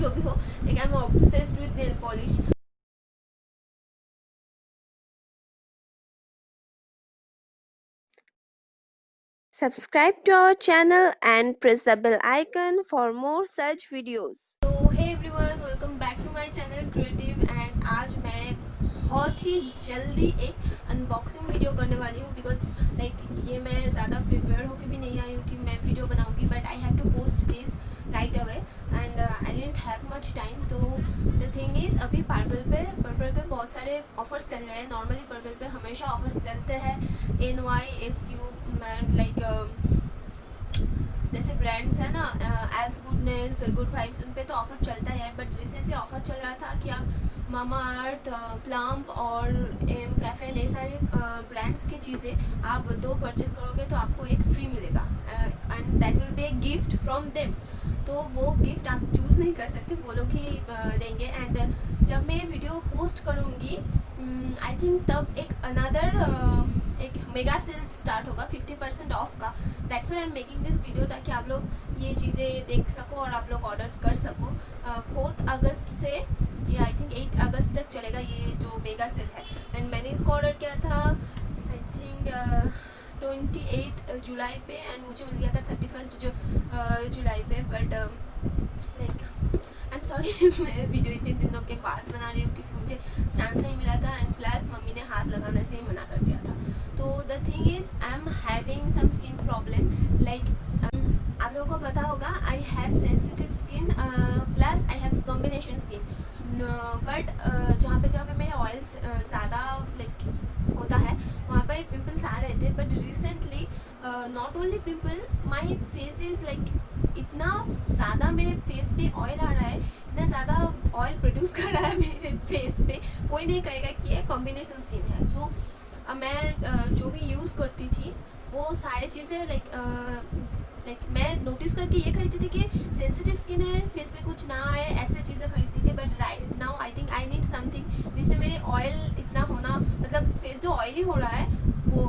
जो भी हो, like I am obsessed with nail polish. Subscribe to our channel and press the bell icon for more such videos. तो hey everyone, welcome back to my channel Creative. And आज मैं बहुत ही जल्दी एक unboxing video करने वाली हूँ, because like ये मैं ज़्यादा प्रिपेयर होकर भी नहीं आई हूँ कि मैं वीडियो बनाऊँगी, but I have to post this right away and I didn't have much time. तो द थिंग इज़, अभी पर्पल पे बहुत सारे ऑफर्स चल रहे हैं. नॉर्मली पर्पल पे हमेशा ऑफर्स चलते हैं. NYSQ लाइक जैसे ब्रांड्स है ना, एल्स गुडनेस, गुड वाइब्स, उन पे तो ऑफ़र चलता है. बट रिसेंटली ऑफ़र चल रहा था कि आप मामा अर्थ, प्लम्प और कैफ़े, ये सारे ब्रांड्स की चीज़ें आप 2 परचेज़ करोगे तो आपको एक फ्री मिलेगा, and that will be a gift from them. तो वो गिफ्ट आप चूज़ नहीं कर सकते, वो लोग ही देंगे. एंड जब मैं वीडियो पोस्ट करूँगी, आई थिंक तब एक अनदर एक मेगा सेल स्टार्ट होगा 50% ऑफ का. That's why I am making this video, ताकि आप लोग ये चीज़ें देख सको और आप लोग ऑर्डर कर सको. 4 अगस्त से या आई थिंक 8 अगस्त तक चलेगा ये जो मेगा सेल है. एंड मैंने इसको ऑर्डर किया था आई थिंक 28 जुलाई पे, एंड मुझे मिल गया था 31 जुलाई पे. But like I am sorry मैं वीडियो इतने दिनों के बाद बना रही हूँ, क्योंकि मुझे चांस नहीं मिला था, एंड प्लस मम्मी ने हाथ लगाने से ही मना कर दिया था. तो the thing is, I am having some skin problem. Like आप लोगों को पता होगा, I have sensitive skin plus I have combination skin. But जहाँ पे मेरे ऑयल्स ज़्यादा लाइक होता है, वहाँ पर पिंपल्स आ रहे थे. But recently not only pimple, my face is like इतना ज़्यादा मेरे फेस पे ऑयल आ रहा है, इतना ज़्यादा ऑयल प्रोड्यूस कर रहा है मेरे फेस पे, कोई नहीं कहेगा कि ये कॉम्बिनेशन स्किन है. सो मैं जो भी यूज़ करती थी वो सारी चीज़ें लाइक मैं नोटिस करके ये खरीदती थी कि सेंसिटिव स्किन है, फेस पे कुछ ना आए, ऐसे चीज़ें खरीदती थी. But right now I think I need something जिससे मेरे ऑयल इतना होना, मतलब फेस जो ऑयली हो रहा है वो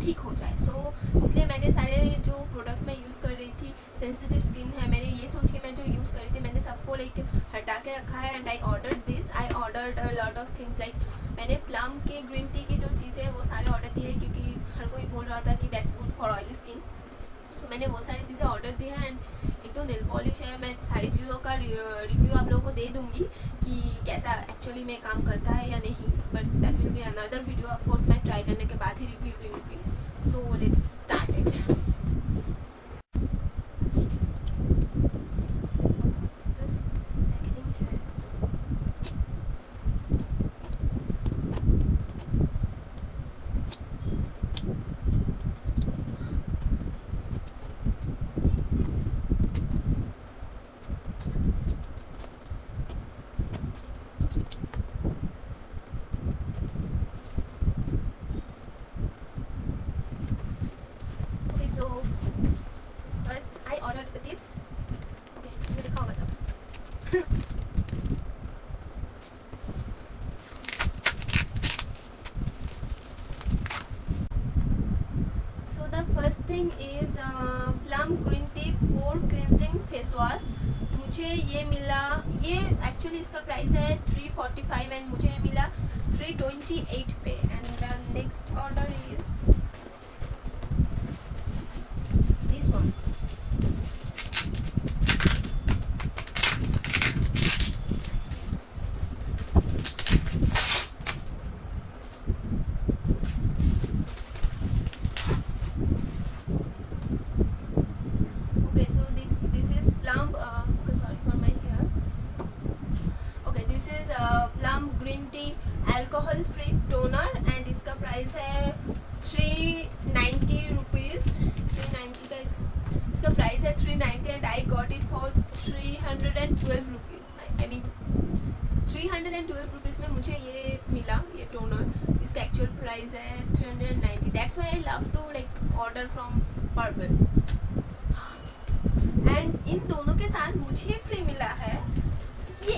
ठीक हो जाए. सो इसलिए मैंने सारे जो प्रोडक्ट्स मैं यूज़ कर रही थी, सेंसिटिव स्किन है, मैंने ये सोच के मैं जो यूज़ कर रही थी, मैंने सबको लाइक हटा के रखा है. And I ordered this, I ordered a lot of things. Like मैंने प्लम के ग्रीन टी की जो चीज़ें हैं वो सारे ऑर्डर दिए हैं, क्योंकि हर कोई बोल रहा था कि that's good for oily skin. So मैंने वो सारी चीज़ें ऑर्डर दी हैं. एंड एक तो नेल पॉलिश है, मैं सारी चीज़ों का रिव्यू आप लोगों को दे दूँगी कि कैसा एक्चुअली में काम करता है या नहीं. But that will be another video. Of course मैं ट्राई करने के बाद ही रिव्यू दूँगी. So let's start it. So first I ordered this. Okay, इसमें लिखा होगा सब. So the first thing is plum green tea pore cleansing face wash. मुझे ये मिला, ये एक्चुअली इसका प्राइस है 345 एंड मुझे ये मिला 328 पे. And the next order is this one. Okay, so this is plump. Okay, sorry for my hair. Okay, this is plump green tea alcohol free toner, and इसका प्राइस है 390 rupees. 390 का इसका price है 390 and I got it for 312 rupees. I mean 312 rupees में मुझे ये मिला, ये टोनर. इसका एक्चुअल प्राइस है 390. That's why I love to like order from Purple. And इन दोनों के साथ मुझे फ्री मिला है ये.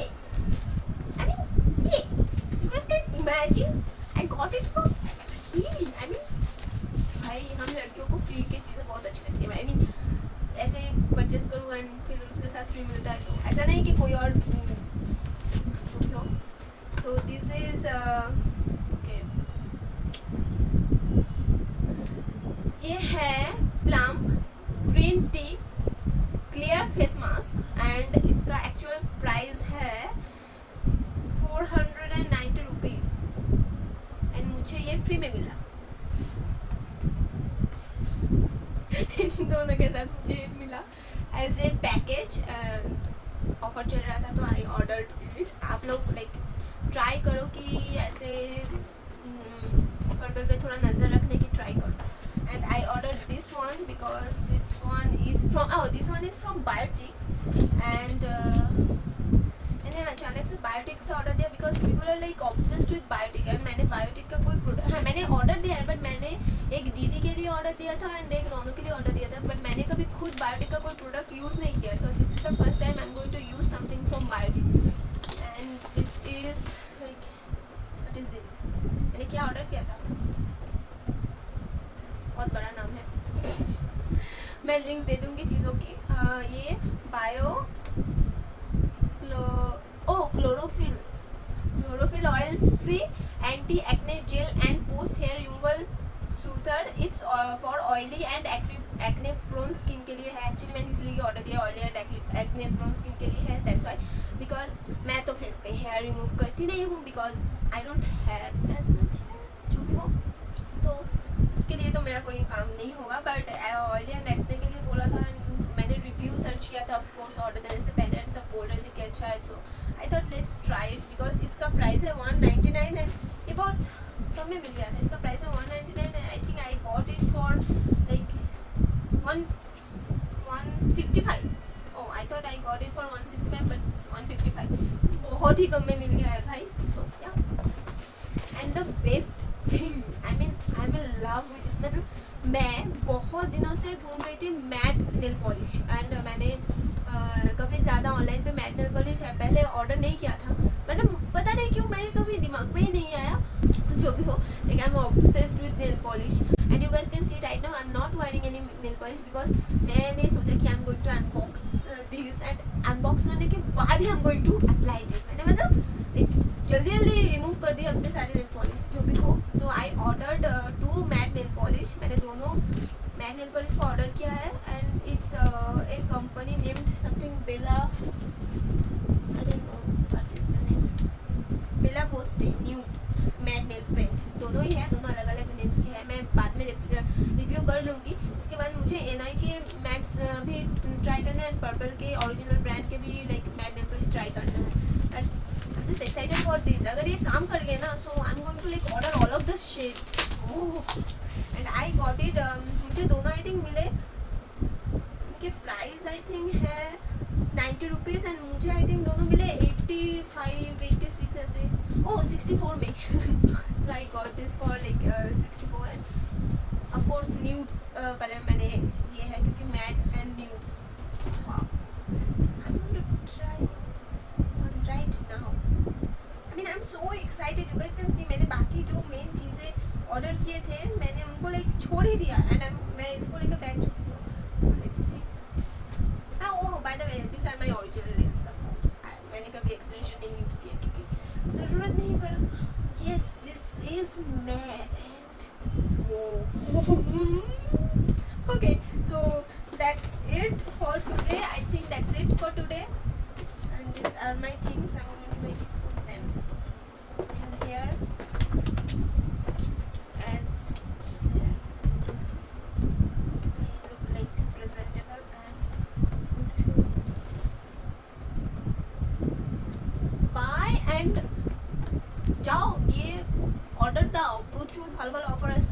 आई मीन ये, because can imagine I got it for free. I mean भाई, हम लड़कियों को फ्री की चीज़ें बहुत अच्छी लगती है. आई मीन ऐसे परचेस करूँ एंड फिर उसके साथ फ्री मिलता है, तो ऐसा नहीं कि कोई और जो भी हो। सो दिस इज ओके, ये है plump green tea clear face mask and इसका एक्चुअल प्राइस है 490 रुपीज़ एंड मुझे ये फ्री में मिला। इन दोनों के साथ मुझे ये मिला as a package and offer चल रहा था, तो आई ऑर्डर्ड इट। आप लोग लाइक ट्राई करो कि ऐसे पर्पल पे थोड़ा नज़र रखने की ट्राई करो। And I ordered this one because this one is from Biotique and मैंने अचानक से बायोटिक से ऑर्डर दिया because people are like obsessed with Biotique and मैंने बायोटिक का कोई प्रोडक्ट, हाँ मैंने ऑर्डर दिया है, बट मैंने एक दीदी के लिए ऑर्डर दिया था एंड एक रोनो के लिए ऑर्डर दिया था, बट मैंने कभी खुद बायोटिक का कोई प्रोडक्ट यूज़ नहीं किया। तो this is the first time I am going to use something from Biotique and this is like what is this, मैंने क्या ऑर्डर किया था, बहुत बड़ा नाम है। मैं लिंक दे दूँगी चीज़ों की। ये chlorophyll oil free anti acne gel and post hair removal soother. It's for oily and acne prone skin के लिए है। एक्चुअली मैंने इसलिए ऑर्डर दिया, oily and acne prone skin के लिए है, दैट्स वाई। बिकॉज मैं तो फेस पे हेयर रिमूव करती नहीं हूँ because I don't have that much hair, जो भी हो, तो उसके लिए तो मेरा कोई काम नहीं होगा। बट ऑयली एंड एक्ने के लिए बोला था, मैंने रिव्यू सर्च किया था ऑफकोर्स ऑर्डर देने से पहले एंड सब बोल रहे थे कि अच्छा है, so I thought let's try it because इसका प्राइस है 199 एंड ये बहुत कम में मिल गया था। इसका प्राइस है 199 and I think I got it for like 155। Oh I thought I got it for 165 but 155, बहुत ही कम में मिल गया है भाई। सो या and the best thing, I am in love with this. मतलब मैं बहुत दिनों से ढूंढ रही थी मैट नेल पॉलिश एंड मैंने कभी ज़्यादा ऑनलाइन पे मैट नेल पॉलिश पहले ऑर्डर नहीं किया था, मतलब पता नहीं क्यों मेरे कभी दिमाग में ही नहीं आया, जो भी हो। Like I am obsessed with nail polish and you guys can see right now I am not wearing any nail polish because मैंने सोचा कि I am going to unbox this and unbox करने के बाद ही I am going to apply this. मैंने मतलब जल्दी जल्दी रिमूव कर दिए अपने सारे नेल पॉलिश, जो भी हो। तो I ordered 2 matte nail polish. मैंने दोनों मैट नेल पॉलिश को ऑर्डर किया है and it's a company named something Bella, I don't know what is the name, Bella Voste nude matte nail paint, दोनों ही है, दोनों अलग अलग नेम्स के हैं। मैं बाद में रिव्यू कर लूँगी। इसके बाद मुझे एनआई के मैट्स भी ट्राई करना है एंड पर्पल के ओरिजिनल ब्रांड के भी like mat nail polish try करना है। But just excited for this. अगर ये काम कर गए ना, so I'm going to like order all of the shades. Oh, and I got it. मुझे दोनों I think मिले, इनके प्राइस I think है 90 रुपीज़ एंड मुझे I think दोनों मिले 85, 86 ऐसे, oh 64 में। So I got this for like 64 and of course nudes colour मैंने लिए है क्योंकि matte and nudes. Wow, I'm going to try one right now. I mean I'm so excited, you guys can see मैंने बाकी जो main चीज़ें order किए थे मैंने उनको लाइक छोड़ ही दिया एंड मैं इसको लेकर बैठ चुकी हूँ। So let's see. Oh by the way these are my original lens of course. मैंने कभी एक्सटेंशन नहीं यूज़ किया क्योंकि ज़रूरत नहीं पड़ा। Yes this is matte and whoa. Okay so that's it for today. I think that's it for today and these are my things. I'm going to make put them in here as they look like presentable and bye and जाओ ये order दाओ, प्रचुर ভালো ভালো offer আছে।